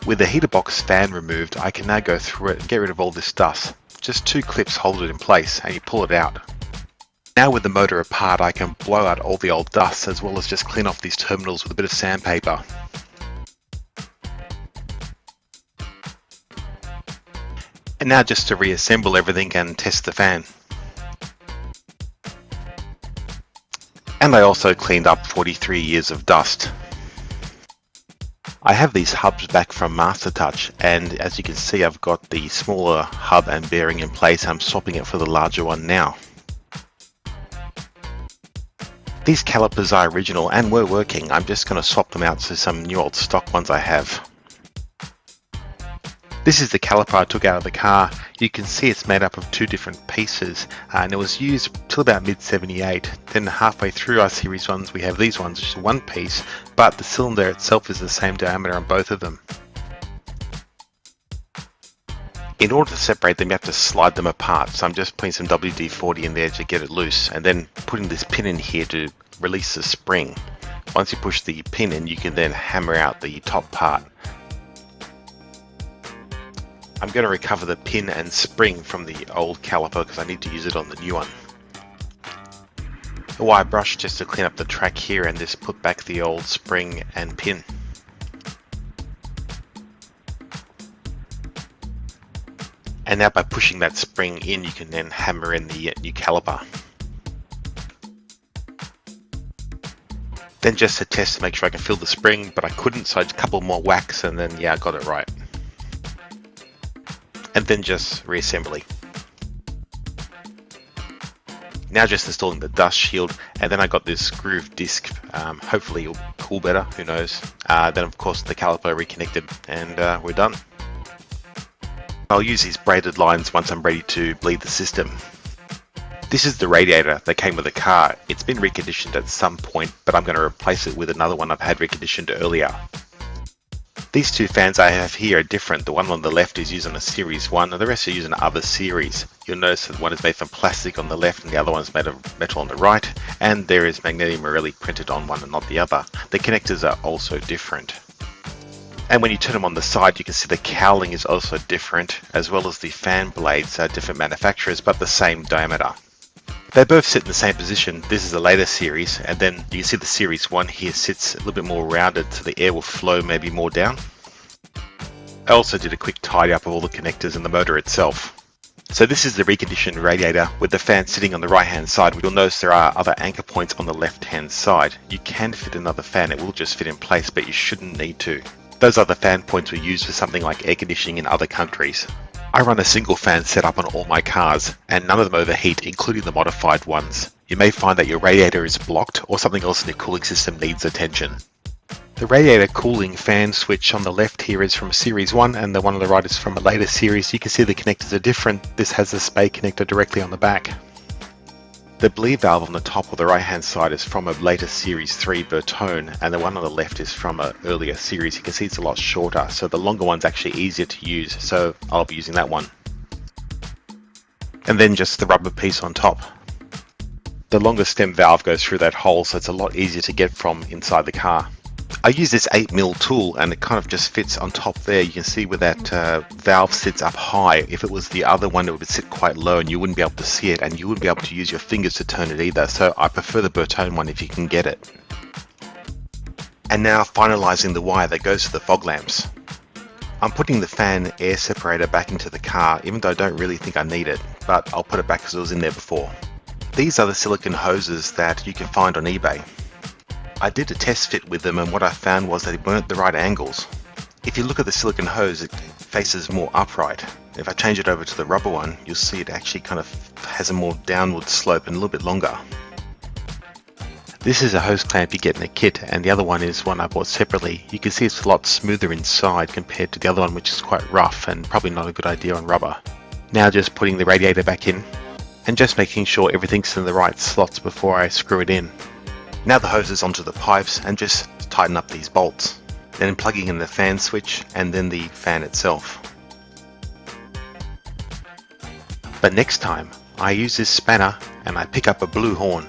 With the heater box fan removed, I can now go through it and get rid of all this dust. Just 2 clips hold it in place and you pull it out. Now with the motor apart, I can blow out all the old dust as well as just clean off these terminals with a bit of sandpaper. And now just to reassemble everything and test the fan. And I also cleaned up 43 years of dust. I have these hubs back from MasterTouch, and as you can see I've got the smaller hub and bearing in place. I'm swapping it for the larger one now. These calipers are original and were working. I'm just going to swap them out to some new old stock ones I have. This is the caliper I took out of the car. You can see it's made up of 2 different pieces and it was used till about mid-78. Then halfway through our series ones we have these ones, which is 1 piece, but the cylinder itself is the same diameter on both of them. In order to separate them you have to slide them apart, so I'm just putting some WD-40 in there to get it loose and then putting this pin in here to release the spring. Once you push the pin in you can then hammer out the top part. I'm going to recover the pin and spring from the old caliper because I need to use it on the new one. A wire brush just to clean up the track here and just put back the old spring and pin. And now by pushing that spring in you can then hammer in the new caliper. Then just to test to make sure I can feel the spring, but I couldn't, so I had a couple more whacks and then yeah, I got it right. And then just reassembly. Now just installing the dust shield, and then I got this groove disc. Hopefully it'll cool better, who knows. Then of course the caliper reconnected and we're done. I'll use these braided lines once I'm ready to bleed the system. This is the radiator that came with the car. It's been reconditioned at some point, but I'm going to replace it with another one I've had reconditioned earlier. These 2 fans I have here are different. The one on the left is used on a Series 1 and the rest are used on other series. You'll notice that one is made from plastic on the left and the other one is made of metal on the right, and there is Magneti Marelli printed on one and not the other. The connectors are also different. And when you turn them on the side you can see the cowling is also different, as well as the fan blades are different manufacturers but the same diameter. They both sit in the same position. This is a later series, and then you can see the Series 1 here sits a little bit more rounded so the air will flow maybe more down. I also did a quick tidy up of all the connectors and the motor itself. So this is the reconditioned radiator with the fan sitting on the right hand side. You'll notice there are other anchor points on the left hand side. You can fit another fan, it will just fit in place, but you shouldn't need to. Those other fan points were used for something like air conditioning in other countries. I run a single fan setup on all my cars, and none of them overheat, including the modified ones. You may find that your radiator is blocked or something else in the cooling system needs attention. The radiator cooling fan switch on the left here is from Series 1 and the one on the right is from a later series. You can see the connectors are different. This has the spay connector directly on the back. The bleed valve on the top of the right hand side is from a later Series 3 Bertone, and the one on the left is from an earlier series. You can see it's a lot shorter, so the longer one's actually easier to use, so I'll be using that one. And then just the rubber piece on top. The longer stem valve goes through that hole, so it's a lot easier to get from inside the car. I use this 8mm tool and it kind of just fits on top there. You can see where that valve sits up high. If it was the other one, it would sit quite low and you wouldn't be able to see it, and you wouldn't be able to use your fingers to turn it either. So I prefer the Bertone one if you can get it. And now finalizing the wire that goes to the fog lamps. I'm putting the fan air separator back into the car, even though I don't really think I need it, but I'll put it back because it was in there before. These are the silicone hoses that you can find on eBay. I did a test fit with them and what I found was that they weren't the right angles. If you look at the silicone hose, it faces more upright. If I change it over to the rubber one, you'll see it actually kind of has a more downward slope and a little bit longer. This is a hose clamp you get in a kit, and the other one is one I bought separately. You can see it's a lot smoother inside compared to the other one, which is quite rough and probably not a good idea on rubber. Now just putting the radiator back in and just making sure everything's in the right slots before I screw it in. Now the hose is onto the pipes and just tighten up these bolts. Then plugging in the fan switch and then the fan itself. But next time I use this spanner and I pick up a blue horn.